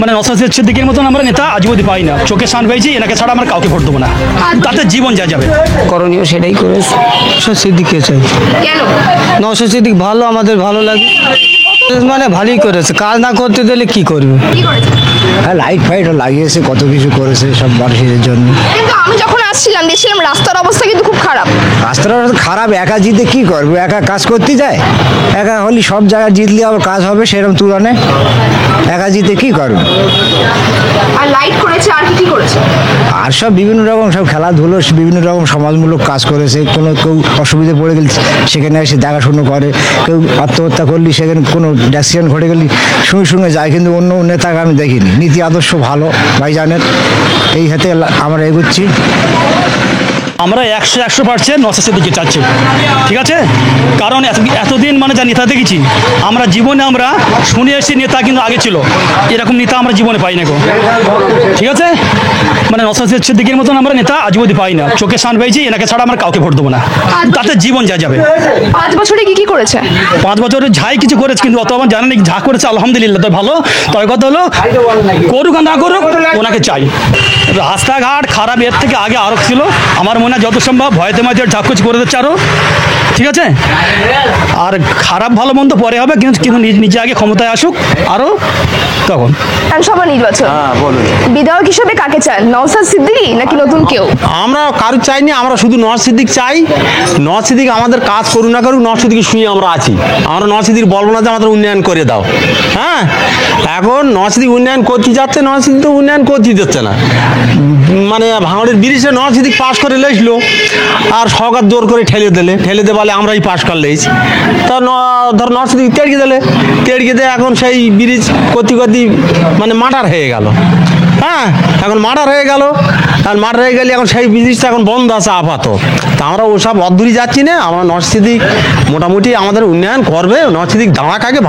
মানে নওশাদ সিদ্দিকীর মতন আমরা নেতা আজীবনই পাই না। চোখে শান পেয়েছি, এনাকে ছাড়া আমরা কাউকে ভোট দেবো না, তাতে জীবন যা যাবে। করণীয় সেটাই করেছে। নওশাদ সিদ্দিককে চাই। কেন? নওশাদ সিদ্দিক ভালো, আমাদের ভালো লাগে, মানে ভালোই করেছে। কাজ না করতে দিলে কি করবে? কি করেছে? হ্যাঁ, লাইট ফাইট লাগিয়েছে, কত কিছু করেছে সব মানুষের জন্য। কিন্তু আমি যখন আসছিলাম দেখছিলাম রাস্তার অবস্থা কিন্তু খুব খারাপ। রাস্তাটা খারাপ, একা জিতে কি করবো? একা কাজ করতে যায়, একা হলে সব জায়গায় জিতলে আবার কাজ হবে সেরকম তুলনে, একা জিতে কি করবে? আর লাইট করেছে, আর কি কি করেছে? আর সব বিভিন্ন রকম সব খেলাধুলো, বিভিন্ন রকম সমাজমূলক কাজ করেছে। কেউ অসুবিধে পড়ে গেলে সেখানে এসে দেখাশুনো করে, কেউ আত্মহত্যা করলে সেখানে কোনো অ্যাক্সিডেন্ট ঘটে গেলে সঙ্গে সঙ্গে যায়। কিন্তু অন্য নেতাকে আমি দেখিনি। নীতি আদর্শ ভালো ভাইজানের, এই হাতে আমরা এগোচ্ছি। আমরা 100% নওশাদ সিদ্দিককে চাচ্ছি, ঠিক আছে? কারণ এতদিন মানে যা নেতা দেখেছি আমরা জীবনে, আমরা শুনে এসেছি নেতা কিন্তু আগে ছিল, এরকম নেতা আমরা জীবনে পাই না গো, ঠিক আছে? মানে নওশাদ সিদ্দিকীর মতন আমরা নেতা আজীবনই পাই না। চোখে শান পেয়েছি, এনাকে ছাড়া আমরা কাউকে ভোট দেবো না, তাতে জীবন যা যাবে। 5 বছরে কি কি করেছে? 5 বছরে যাই কিছু করেছে, কিন্তু অত আমার জানা নেই। যা করেছে আলহামদুলিল্লাহ, তো ভালো। তবে কথা হলো, করুক আর না করুক ওনাকে চাই। রাস্তাঘাট খারাপ এর থেকে আগে আরও ছিল, আমার মনে হয় যত সম্ভব ভয়তে মাঝে ঝাঁকুচ করে দিচ্ছে আরও, ঠিক আছে? আর খারাপ ভালো মন্দ পরে হবে, কিন্তু নিজে আগে ক্ষমতায় আসুক আরও, তখন। বিধানসভা নির্বাচন, বিধায়ক হিসেবে কাকে চান? নওশাদ সিদ্দিকী নাকি নতুন কেউ? আমরা কারু চাইনি, আমরা শুধু নওশাদ সিদ্দিক চাই। নওশাদ সিদ্দিক আমাদের কাজ করুক না করুক, নওশাদ সিদ্দিক শুয়ে আমরা আছি। আমরা নওশাদ সিদ্দিক বলবো না যে আমাদের উন্নয়ন করে দাও। হ্যাঁ, এখন নওশাদ সিদ্দিক উন্নয়ন করতে যাচ্ছে, নওশাদ সিদ্দিক তো উন্নয়ন করতে যাচ্ছে না। মানে ভাঙড়ের ব্রিজে নওশাদ সিদ্দিক পাশ করে লেসলো, আর সরকার জোর করে ঠেলে দে বলে আমরাই পাশ করলেই। তা ধর নওশাদ সিদ্দিক তেড়িয়ে দিয়ে এখন সেই ব্রিজ করতে মানে মাটার হয়ে গেল। হ্যাঁ, এখন মার্ডার হয়ে গেল, আর মার্ডার হয়ে গেলে এখন সেই বিজনেসটা এখন বন্ধ আছে আপাতত। তা আমরা ওসব অদূরে যাচ্ছি না। আমরা নওশাদ সিদ্দিক মোটামুটি আমাদের উন্নয়ন করবে। নওশাদ সিদ্দিক দাঁড়াক আগে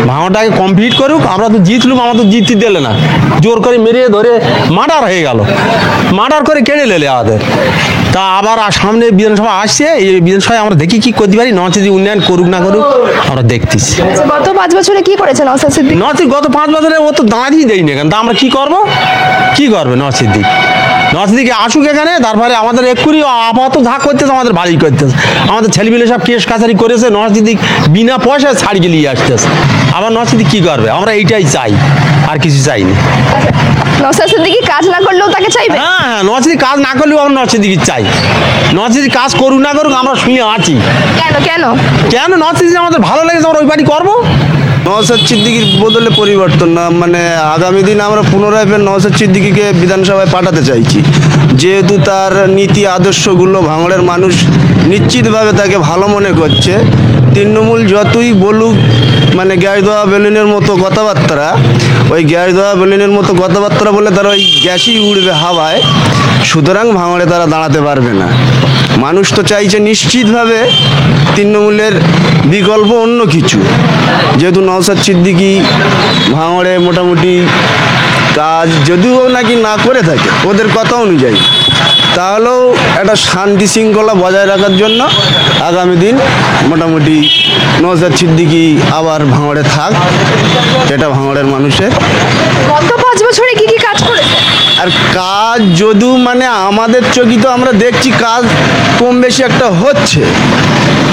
ভাঙড়টাকে কমপ্লিট করুক। আমরা তো জিতলুম, আমরা তো জিততে দিলে না, জোর করে মেরে ধরে মার্ডার হয়ে গেল, মার্ডার করে কেড়ে নিলে আমাদের। তা আবার সামনে বিধানসভা আসছে, এই বিধানসভায় আমরা দেখি কি করতে পারি। নওশাদ সিদ্দিক উন্নয়ন করুক না করুক আমরা দেখতেছি। গত 5 বছরে কি করেছে নওশাদ সিদ্দিকী? নওশাদ সিদ্দিক গত 5 বছরে ও তো দাঁড়িয়ে দেয়নি এখানে। তা আমরা কি করবে? নওশাদ সিদ্দিক আসুক এখানে, তারপরে আমাদের এক্ষুনি আপাতত যা করতেছে আমাদের ভালোই করতেছে। আমাদের ছেলেপিলে সব কেস কাছারি করেছে, নওশাদ সিদ্দিক বিনা পয়সায় ছাড়িয়ে নিয়ে আসতেছে। আবার নওশাদ সিদ্দিক কি করবে? আমরা এইটাই চাই, আর কিছু চাইনি। নওশাদ সিদ্দিকী কাজ না করলেও তাকে চাইবে? হ্যাঁ, নওশাদ সিদ্দিক কাজ না করলেও আমরা নওশাদ সিদ্দিক চাই। নওশাদ সিদ্দিক কাজ করুক না করুক আমরা শুয়ে আছি। কেন নওশাদ সিদ্দিক আমাদের ভালো লেগেছে, আমরা ওই বাড়ি করবো। নওশাদ সিদ্দিকীর বদলে পরিবর্তন না, মানে আগামী দিন আমরা পুনরায় ফের নওশাদ সিদ্দিকীকে বিধানসভায় পাঠাতে চাইছি। যেহেতু তার নীতি আদর্শগুলো ভাঙড়ের মানুষ নিশ্চিতভাবে তাকে ভালো মনে করছে। তৃণমূল যতই বলুক, মানে গ্যাস দেওয়া বেলুনের মতো কথাবার্তা, ওই গ্যাস দেওয়া বেলুনের মতো কথাবার্তা বলে তারা ওই গ্যাসই উড়বে হাওয়ায়। সুতরাং ভাঙড়ে তারা দাঁড়াতে পারবে না। মানুষ তো চাইছে নিশ্চিতভাবে তৃণমূলের বিকল্প অন্য কিছু। যেহেতু নওশাদ সিদ্দিকী ভাঙড়ে মোটামুটি কাজ যদিও নাকি না করে থাকে ওদের কথা অনুযায়ী, তাহলেও একটা শান্তি শৃঙ্খলা বজায় রাখার জন্য আগামী দিন মোটামুটি নওশাদ সিদ্দিকী আবার ভাঙড়ে থাক, এটা ভাঙড়ের মানুষের। গত 5 বছরে কি কি কাজ করেছে? আর কাজ যদিও মানে আমাদের চোখে তো আমরা দেখছি কাজ কম বেশি একটা হচ্ছে,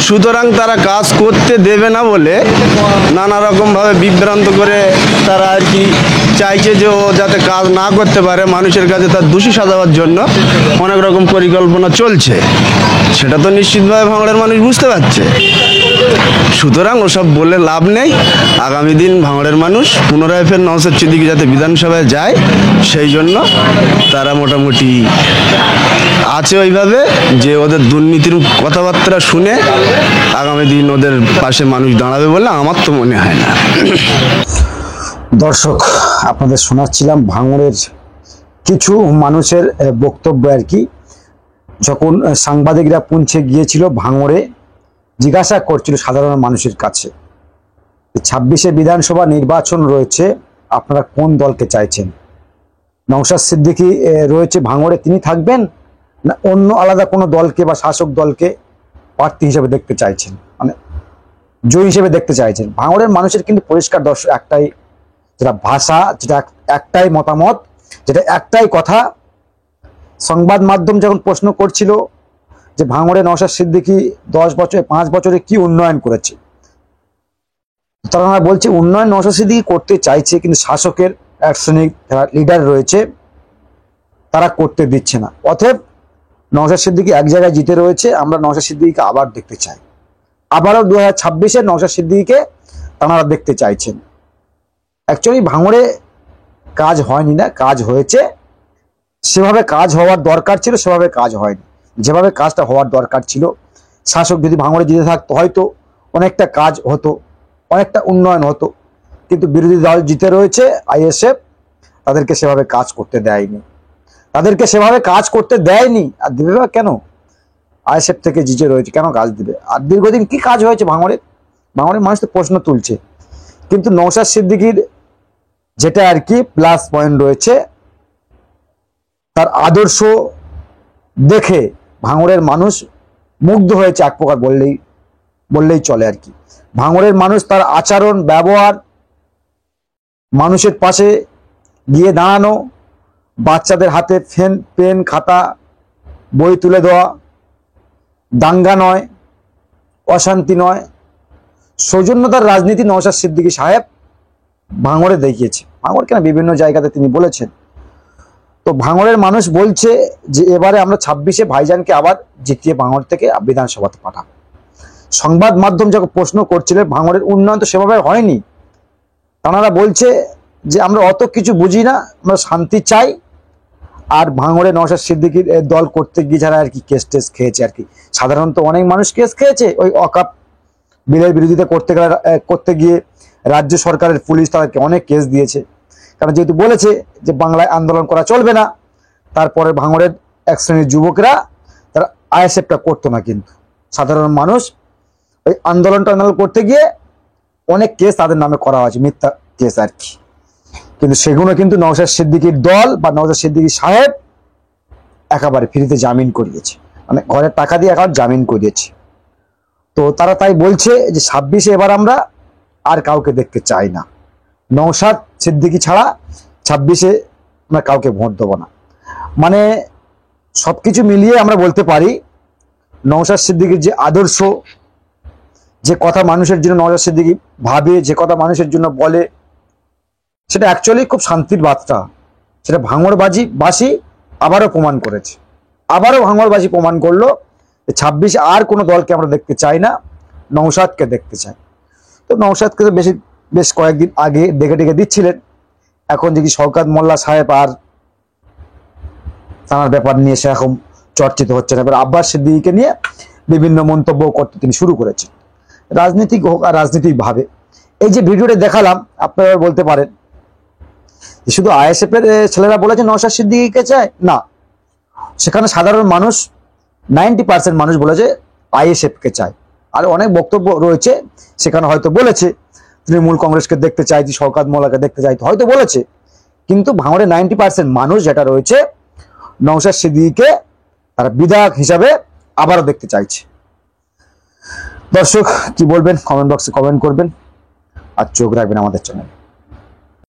সুতরাং তারা কাজ করতে দেবে না বলে নানা রকমভাবে বিভ্রান্ত করে তারা আর কি চাইছে যে ও যাতে কাজ না করতে পারে, মানুষের কাছে তার দোষী সাজাবার জন্য অনেক রকম পরিকল্পনা চলছে। সেটা তো নিশ্চিতভাবে ভাঙড়ের মানুষ বুঝতে পারছে। সুতরাং ওসব বলে লাভ নেই। আগামী দিন ভাঙড়ের মানুষ পুনরায় ফের নওশাদ সিদ্দিকী যাতে বিধানসভায় যায় সেই জন্য তারা মোটামুটি আছে ওইভাবে যে ওদের দুর্নীতির কথাবার্তা শুনে আগামী দিন ওদের পাশে মানুষ দাঁড়াবে বলে আমার তো মনে হয় না। দর্শক, আপনাদের শোনাচ্ছিলাম ভাঙড়ের কিছু মানুষের বক্তব্য আর কি। যখন সাংবাদিকরা পৌঁছে গিয়েছিল ভাঙড়ে, জিজ্ঞাসা করছিল সাধারণ মানুষের কাছে 26শে বিধানসভা নির্বাচন রয়েছে, আপনারা কোন দলকে চাইছেন? নওশাদ সিদ্দিকী রয়েছে ভাঙড়ে, তিনি থাকবেন না অন্য আলাদা কোনো দলকে বা শাসক দলকে প্রার্থী হিসেবে দেখতে চাইছেন, মানে জয়ী হিসেবে দেখতে চাইছেন? ভাঙড়ের মানুষের কিন্তু পরিষ্কার দর্শক একটাই যেটা ভাষা, যেটা একটাই মতামত, যেটা একটাই কথা। সংবাদ মাধ্যম যখন প্রশ্ন করছিল যে ভাঙড়ে নওশাদ সিদ্দিকী 5 বছরে কি উন্নয়ন করেছে, তারা বলছে উন্নয়ন নওশাদ সিদ্দিকী করতে চাইছে, কিন্তু শাসকের এক শ্রেণীর লিডার রয়েছে, তারা করতে দিচ্ছে না। অতএব নওশাদ সিদ্দিকী এক জায়গায় জিতে রয়েছে, আমরা নওশাদ সিদ্দিকীকে আবার দেখতে চাই। আবারও 2026-এ নওশাদ সিদ্দিকীকে তারা দেখতে চাইছেন। অ্যাকচুয়ালি ভাঙড়ে কাজ হয়নি না, কাজ হয়েছে, সেভাবে কাজ হওয়ার দরকার ছিল, সেভাবে কাজ হয়নি। যেভাবে কাজটা হওয়ার দরকার ছিল, শাসক যদি ভাঙড়ে জিতে থাকতো হয়তো অনেকটা কাজ হতো, অনেকটা উন্নয়ন হতো, কিন্তু বিরোধী দল জিতে রয়েছে, আইএসএফ, তাদেরকে সেভাবে কাজ করতে দেয়নি, তাদেরকে সেভাবে কাজ করতে দেয়নি। আর দিবে বা কেন? আইএসএফ থেকে জিতে রয়েছে, কেন কাজ দিবে? আর দীর্ঘদিন কি কাজ হয়েছে ভাঙড়ে? ভাঙড়ের মানুষ তো প্রশ্ন তুলছে। কিন্তু নওশাদ সিদ্দিকীর যেটা আর কি প্লাস পয়েন্ট রয়েছে, তার আদর্শ দেখে ভাঙড়ের মানুষ মুগ্ধ হয়েছে, এক প্রকার বললেই চলে আর কি। ভাঙড়ের মানুষ তার আচরণ, ব্যবহার, মানুষের পাশে গিয়ে দাঁড়ানো, বাচ্চাদের হাতে পেন খাতা বই তুলে দেওয়া, দাঙ্গা নয়, অশান্তি নয়, সৌজন্যতার রাজনীতি নওশাদ সিদ্দিকী সাহেব ভাঙড়ে দেখিয়েছে। ভাঙড় কেন, বিভিন্ন জায়গাতে তিনি বলেছেন। তো ভাঙড়ের মানুষ বলছে যে এবারে আমরা 26-এ ভাইজানকে আবার জিতিয়ে ভাঙড় থেকে বিধানসভাতে পাঠাবো। সংবাদ মাধ্যম যখন প্রশ্ন করছিলেন ভাঙড়ের উন্নয়ন তো সেভাবে হয়নি, তারা বলছে যে আমরা অত কিছু বুঝি না, আমরা শান্তি চাই। আর ভাঙড়ে নওশাদ সিদ্দিকীর দল করতে গিয়ে যারা আর কি কেস টেস খেয়েছে আর কি, সাধারণত অনেক মানুষ কেস খেয়েছে ওই অকাপ বিলের বিরোধিতা করতে গিয়ে রাজ্য সরকারের পুলিশ তাদেরকে অনেক কেস দিয়েছে, কারণ যেহেতু বলেছে যে বাংলায় আন্দোলন করা চলবে না। তারপরে ভাঙড়ের এক শ্রেণীর যুবকরা তারা আইএসএফটা করতো না, কিন্তু সাধারণ মানুষ ওই আন্দোলন করতে গিয়ে অনেক কেস তাদের নামে করা হয়েছে, মিথ্যা কেস আর কি। কিন্তু সেগুলো কিন্তু নওশাদ সিদ্দিকীর দল বা নওশাদ সিদ্দিকী সাহেব একেবারে ফ্রিতে জামিন করিয়েছে, মানে ঘরের টাকা দিয়ে একেবারে জামিন করিয়েছে। তো তারা তাই বলছে যে 26-এ এবার আমরা আর কাউকে দেখতে চাই না, নওশাদ সিদ্দিকী ছাড়া 26-এ আমরা কাউকে ভোট দেবো না। মানে সবকিছু মিলিয়ে আমরা বলতে পারি নওশাদ সিদ্দিকীর যে আদর্শ, যে কথা মানুষের জন্য নওশাদ সিদ্দিকী ভাবে, যে কথা মানুষের জন্য বলে, সেটা অ্যাকচুয়ালি খুব শান্তির বার্তা। সেটা ভাঙড়বাসী আবারও প্রমাণ করেছে, আবারও ভাঙড়বাসী প্রমাণ করলো 26-এ আর কোনো দলকে আমরা দেখতে চাই না, নওশাদকে দেখতে চাই। তো নওশাদকে তো বেশ কয়েকদিন আগে ডেকে দিচ্ছিলেন, এখন দেখি শওকত মোল্লা সাহেব আর তার ব্যাপার নিয়ে সেরকম চর্চিত হচ্ছে না। এবার আব্বাস সিদ্দিকীকে নিয়ে বিভিন্ন মন্তব্য করতে তিনি শুরু করেছেন, রাজনীতিক হোক আর রাজনীতিক ভাবে। এই যে ভিডিওটা দেখালাম, আপনারা বলতে পারেন শুধু আইএসএফ এর ছেলেরা বলেছে নওশাদ সিদ্দিকীকে চায় না, সেখানে সাধারণ মানুষ 90% মানুষ বলেছে আইএসএফ কে চায়। আর অনেক বক্তব্য রয়েছে, সেখানে হয়তো বলেছে তৃণমূল কংগ্রেসকে দেখতে চাইছি, শওকত মোল্লাকে দেখতে চাইছি, হয়তো বলেছে। কিন্তু ভাঙড়ে 90% মানুষ যেটা রয়েছে নওশাদ সিদ্দিকীকে তারা বিধায়ক হিসাবে আবারও দেখতে চাইছে। দর্শক কি বলবেন কমেন্ট বক্সে কমেন্ট করবেন, আর চোখ রাখবেন আমাদের চ্যানেলে।